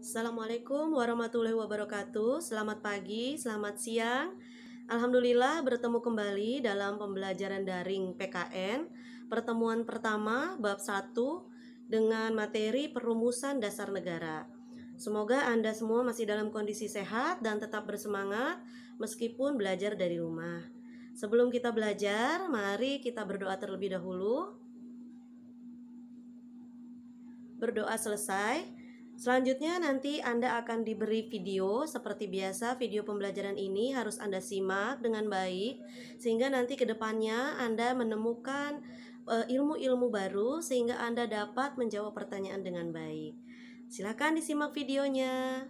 Assalamualaikum warahmatullahi wabarakatuh. Selamat pagi, selamat siang. Alhamdulillah bertemu kembali dalam pembelajaran daring PKN. Pertemuan pertama bab 1 dengan materi perumusan dasar negara. Semoga Anda semua masih dalam kondisi sehat dan tetap bersemangat meskipun belajar dari rumah. Sebelum kita belajar, mari kita berdoa terlebih dahulu. Berdoa selesai. Selanjutnya nanti Anda akan diberi video. Seperti biasa, video pembelajaran ini harus Anda simak dengan baik sehingga nanti ke depannya Anda menemukan ilmu-ilmu baru sehingga Anda dapat menjawab pertanyaan dengan baik. Silakan disimak videonya.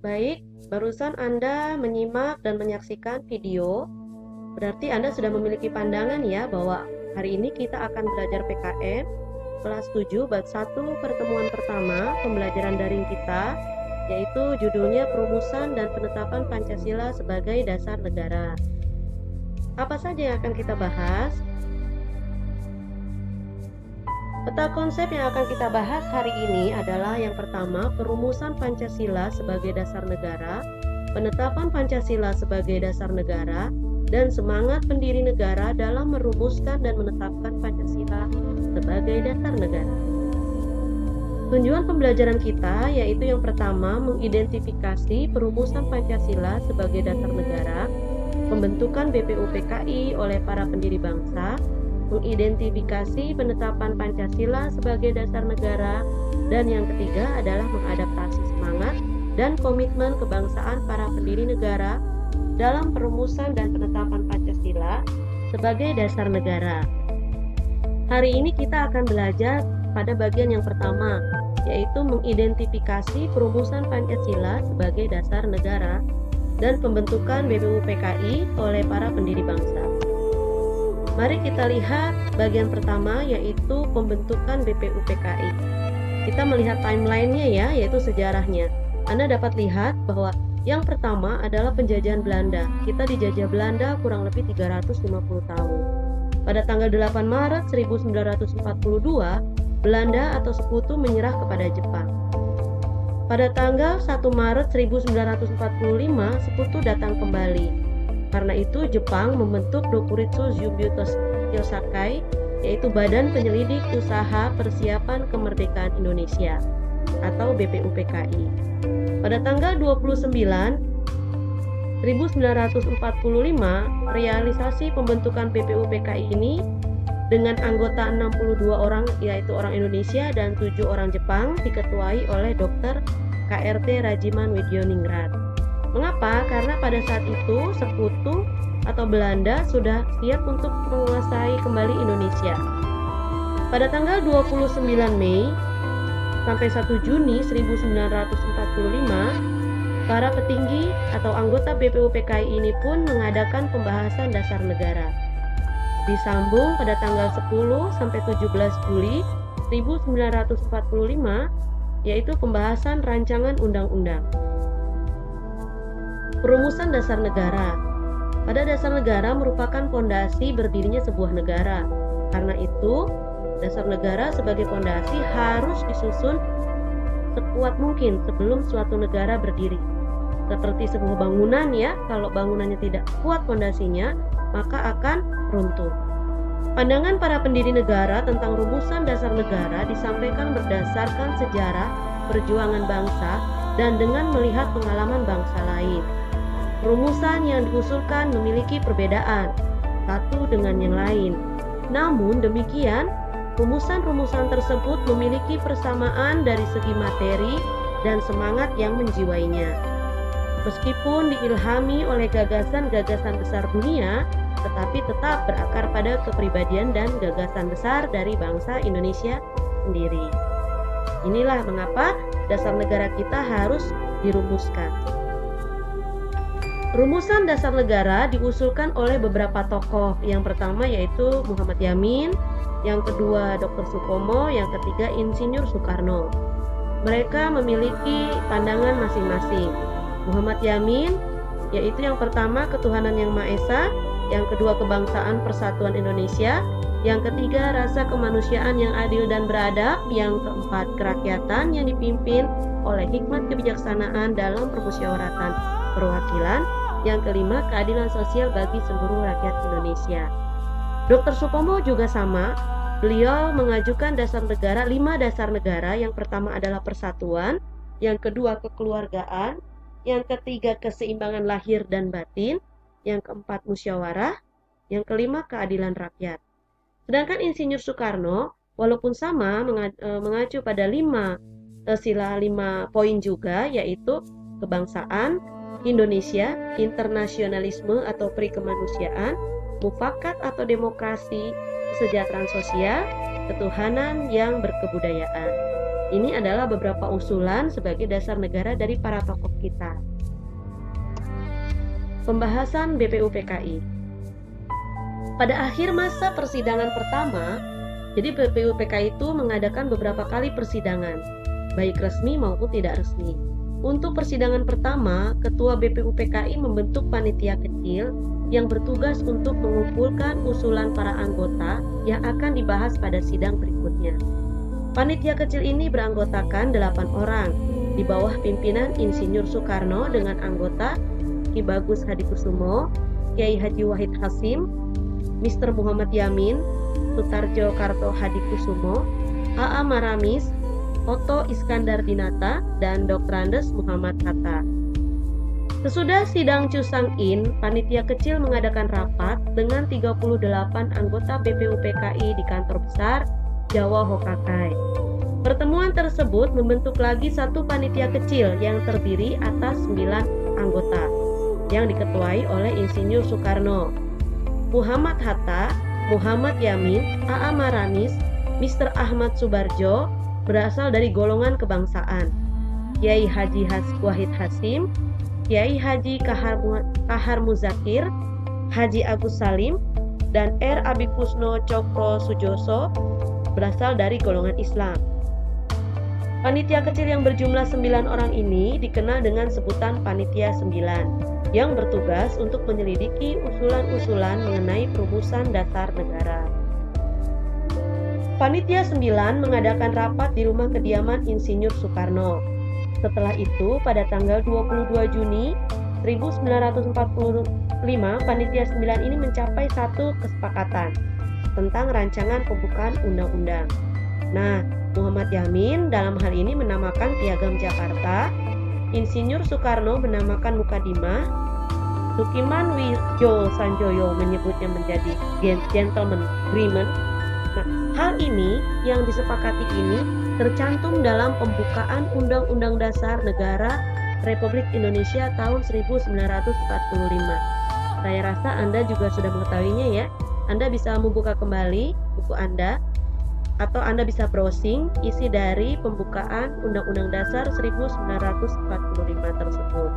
Baik, barusan Anda menyimak dan menyaksikan video. Berarti Anda sudah memiliki pandangan ya bahwa hari ini kita akan belajar PKN kelas 7 bab 1 pertemuan pertama pembelajaran daring kita, yaitu judulnya Perumusan dan Penetapan Pancasila sebagai Dasar Negara. Apa saja yang akan kita bahas? Peta konsep yang akan kita bahas hari ini adalah yang pertama, perumusan Pancasila sebagai dasar negara, penetapan Pancasila sebagai dasar negara, dan semangat pendiri negara dalam merumuskan dan menetapkan Pancasila sebagai dasar negara. Tujuan pembelajaran kita yaitu yang pertama, mengidentifikasi perumusan Pancasila sebagai dasar negara, pembentukan BPUPKI oleh para pendiri bangsa, mengidentifikasi penetapan Pancasila sebagai dasar negara, dan yang ketiga adalah mengadaptasi semangat dan komitmen kebangsaan para pendiri negara dalam perumusan dan penetapan Pancasila sebagai dasar negara. Hari ini kita akan belajar pada bagian yang pertama, yaitu mengidentifikasi perumusan Pancasila sebagai dasar negara dan pembentukan BPUPKI oleh para pendiri bangsa. Mari kita lihat bagian pertama, yaitu pembentukan BPUPKI. Kita melihat timelinenya ya, yaitu sejarahnya. Anda dapat lihat bahwa yang pertama adalah penjajahan Belanda. Kita dijajah Belanda kurang lebih 350 tahun. Pada tanggal 8 Maret 1942, Belanda atau Sekutu menyerah kepada Jepang. Pada tanggal 1 Maret 1945, Sekutu datang kembali. Karena itu Jepang membentuk Dokuritsu Jubyuto Yosakai, yaitu Badan Penyelidik Usaha Persiapan Kemerdekaan Indonesia atau BPUPKI. Pada tanggal 29 1945, realisasi pembentukan BPUPKI ini dengan anggota 62 orang, yaitu orang Indonesia dan 7 orang Jepang, diketuai oleh Dr. KRT Rajiman Widyoningrat. Mengapa? Karena pada saat itu Sekutu atau Belanda sudah siap untuk menguasai kembali Indonesia. Pada tanggal 29 Mei sampai 1 Juni 1945, para petinggi atau anggota BPUPKI ini pun mengadakan pembahasan dasar negara. Disambung pada tanggal 10 sampai 17 Juli 1945, yaitu pembahasan rancangan undang-undang. Perumusan dasar negara. Pada dasar negara merupakan pondasi berdirinya sebuah negara. Karena itu, dasar negara sebagai pondasi harus disusun sekuat mungkin sebelum suatu negara berdiri. Seperti sebuah bangunan ya, kalau bangunannya tidak kuat pondasinya, maka akan runtuh. Pandangan para pendiri negara tentang rumusan dasar negara disampaikan berdasarkan sejarah perjuangan bangsa dan dengan melihat pengalaman bangsa lain. Rumusan yang diusulkan memiliki perbedaan satu dengan yang lain. Namun demikian, rumusan-rumusan tersebut memiliki persamaan dari segi materi dan semangat yang menjiwainya. Meskipun diilhami oleh gagasan-gagasan besar dunia, tetapi tetap berakar pada kepribadian dan gagasan besar dari bangsa Indonesia sendiri. Inilah mengapa dasar negara kita harus dirumuskan. Rumusan dasar negara diusulkan oleh beberapa tokoh. Yang pertama yaitu Muhammad Yamin, yang kedua Dr. Supomo, yang ketiga Insinyur Soekarno. Mereka memiliki pandangan masing-masing. Muhammad Yamin, yaitu yang pertama ketuhanan yang Maha Esa, yang kedua kebangsaan persatuan Indonesia, yang ketiga rasa kemanusiaan yang adil dan beradab, yang keempat kerakyatan yang dipimpin oleh hikmat kebijaksanaan dalam permusyawaratan perwakilan, yang kelima keadilan sosial bagi seluruh rakyat Indonesia. Dr. Supomo juga sama. Beliau mengajukan dasar negara, 5 dasar negara. Yang pertama adalah persatuan, yang kedua kekeluargaan, yang ketiga keseimbangan lahir dan batin, yang keempat musyawarah, yang kelima keadilan rakyat. Sedangkan Insinyur Soekarno walaupun sama mengacu pada 5 poin juga, yaitu kebangsaan, Indonesia, internasionalisme atau perikemanusiaan, mufakat atau demokrasi, kesejahteraan sosial, ketuhanan yang berkebudayaan. Ini adalah beberapa usulan sebagai dasar negara dari para tokoh kita. Pembahasan BPUPKI. Pada akhir masa persidangan pertama, jadi BPUPKI itu mengadakan beberapa kali persidangan, baik resmi maupun tidak resmi. Untuk persidangan pertama, Ketua BPUPKI membentuk panitia kecil yang bertugas untuk mengumpulkan usulan para anggota yang akan dibahas pada sidang berikutnya. Panitia kecil ini beranggotakan 8 orang, di bawah pimpinan Insinyur Soekarno dengan anggota Ki Bagus Hadikusumo, Kiai Haji Wahid Hasyim, Mr. Muhammad Yamin, Sutarjo Karto Hadikusumo, A.A. Maramis, Oto Iskandar Dinata, dan Dr. Andes Muhammad Hatta. Sesudah sidang Cusang-in, panitia kecil mengadakan rapat dengan 38 anggota BPUPKI di kantor besar Jawa Hokakai. Pertemuan tersebut membentuk lagi satu panitia kecil yang terdiri atas 9 anggota yang diketuai oleh Insinyur Soekarno, Muhammad Hatta, Muhammad Yamin, A.A. Maramis, Mr. Ahmad Subarjo berasal dari golongan kebangsaan, Kiai Haji Wahid Hasyim, Kiai Haji Kahar Muzakir, Haji Agus Salim, dan R. Abikusno Cokro Sujoso berasal dari golongan Islam. Panitia kecil yang berjumlah 9 orang ini dikenal dengan sebutan Panitia 9, yang bertugas untuk menyelidiki usulan-usulan mengenai perumusan dasar negara. Panitia 9 mengadakan rapat di rumah kediaman Insinyur Soekarno. Setelah itu, pada tanggal 22 Juni 1945, panitia 9 ini mencapai satu kesepakatan tentang rancangan pembukaan undang-undang. Nah, Muhammad Yamin dalam hal ini menamakan Piagam Jakarta, Insinyur Soekarno menamakan Mukadimah, Sukiman Wijo Sanjoyo menyebutnya menjadi Gentleman Agreement. Nah, hal ini yang disepakati ini tercantum dalam pembukaan Undang-Undang Dasar Negara Republik Indonesia tahun 1945. Saya rasa Anda juga sudah mengetahuinya ya. Anda bisa membuka kembali buku Anda atau Anda bisa browsing isi dari pembukaan Undang-Undang Dasar 1945 tersebut.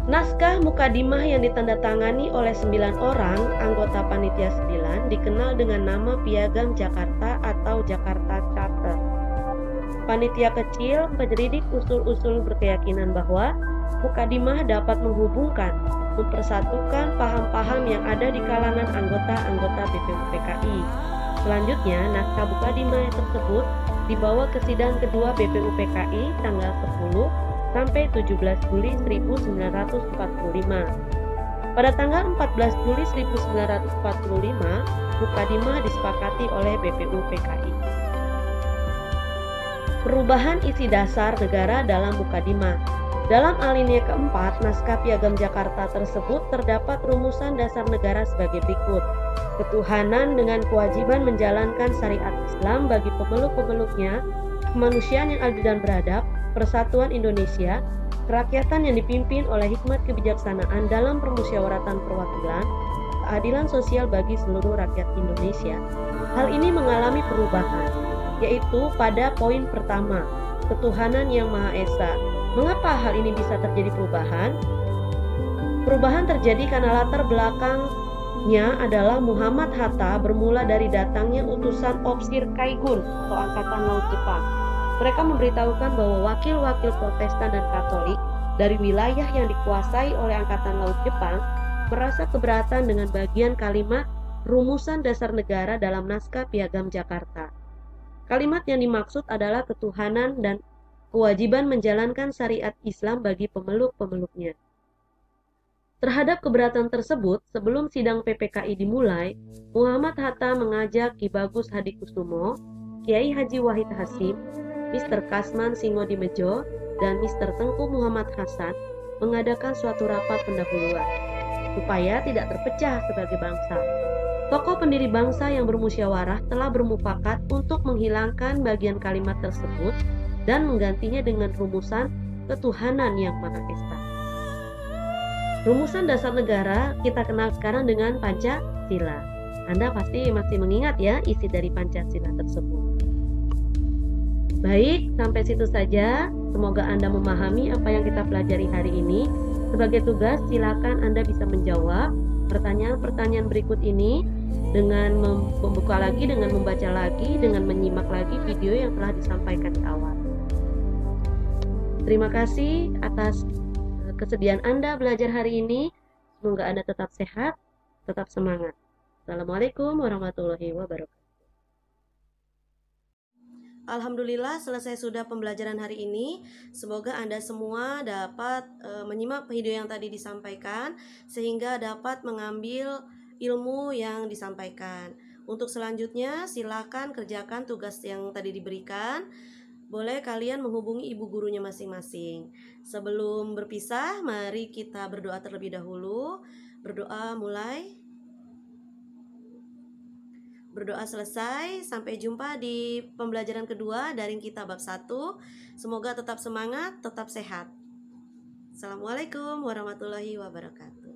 Naskah Mukadimah yang ditandatangani oleh 9 orang anggota Panitia 9 dikenal dengan nama Piagam Jakarta atau Jakarta Charter. Panitia kecil penyelidik usul-usul berkeyakinan bahwa Mukadimah dapat menghubungkan, mempersatukan paham-paham yang ada di kalangan anggota-anggota BPUPKI. Selanjutnya, naskah Mukadimah tersebut dibawa ke sidang kedua BPUPKI tanggal 10 sampai 17 Juli 1945. Pada tanggal 14 Juli 1945, Mukadimah disepakati oleh BPUPKI. Perubahan isi dasar negara dalam Mukadimah. Dalam alinea keempat, naskah Piagam Jakarta tersebut terdapat rumusan dasar negara sebagai berikut. Ketuhanan dengan kewajiban menjalankan syariat Islam bagi pemeluk-pemeluknya, kemanusiaan yang adil dan beradab, persatuan Indonesia, kerakyatan yang dipimpin oleh hikmat kebijaksanaan dalam permusyawaratan perwakilan, keadilan sosial bagi seluruh rakyat Indonesia. Hal ini mengalami perubahan, yaitu pada poin pertama, ketuhanan yang Maha Esa. Mengapa hal ini bisa terjadi perubahan? Perubahan terjadi karena latar belakangnya adalah Muhammad Hatta bermula dari datangnya utusan Opsir Kaigun atau Angkatan Laut Jepang. Mereka memberitahukan bahwa wakil-wakil Protestan dan Katolik dari wilayah yang dikuasai oleh Angkatan Laut Jepang merasa keberatan dengan bagian kalimat rumusan dasar negara dalam naskah Piagam Jakarta. Kalimat yang dimaksud adalah ketuhanan dan kewajiban menjalankan syariat Islam bagi pemeluk-pemeluknya. Terhadap keberatan tersebut, sebelum sidang PPKI dimulai, Muhammad Hatta mengajak Ki Bagus Hadikusumo, Kiai Haji Wahid Hasyim, Mr. Kasman Singodimedjo, dan Mr. Tengku Muhammad Hasan mengadakan suatu rapat pendahuluan, supaya tidak terpecah sebagai bangsa. Tokoh pendiri bangsa yang bermusyawarah telah bermufakat untuk menghilangkan bagian kalimat tersebut dan menggantinya dengan rumusan ketuhanan yang Maha Esa. Rumusan dasar negara kita kenal sekarang dengan Pancasila. Anda pasti masih mengingat ya isi dari Pancasila tersebut. Baik, sampai situ saja. Semoga Anda memahami apa yang kita pelajari hari ini. Sebagai tugas, silakan Anda bisa menjawab pertanyaan-pertanyaan berikut ini dengan membuka lagi, dengan membaca lagi, dengan menyimak lagi video yang telah disampaikan di awal. Terima kasih atas kesediaan Anda belajar hari ini. Semoga Anda tetap sehat, tetap semangat. Assalamualaikum warahmatullahi wabarakatuh. Alhamdulillah selesai sudah pembelajaran hari ini. Semoga Anda semua dapat menyimak video yang tadi disampaikan sehingga dapat mengambil ilmu yang disampaikan. Untuk selanjutnya silakan kerjakan tugas yang tadi diberikan. Boleh kalian menghubungi ibu gurunya masing-masing. Sebelum berpisah, mari kita berdoa terlebih dahulu. Berdoa mulai. Berdoa selesai. Sampai jumpa di pembelajaran kedua Daring Kita bab 1. Semoga tetap semangat, tetap sehat. Assalamualaikum warahmatullahi wabarakatuh.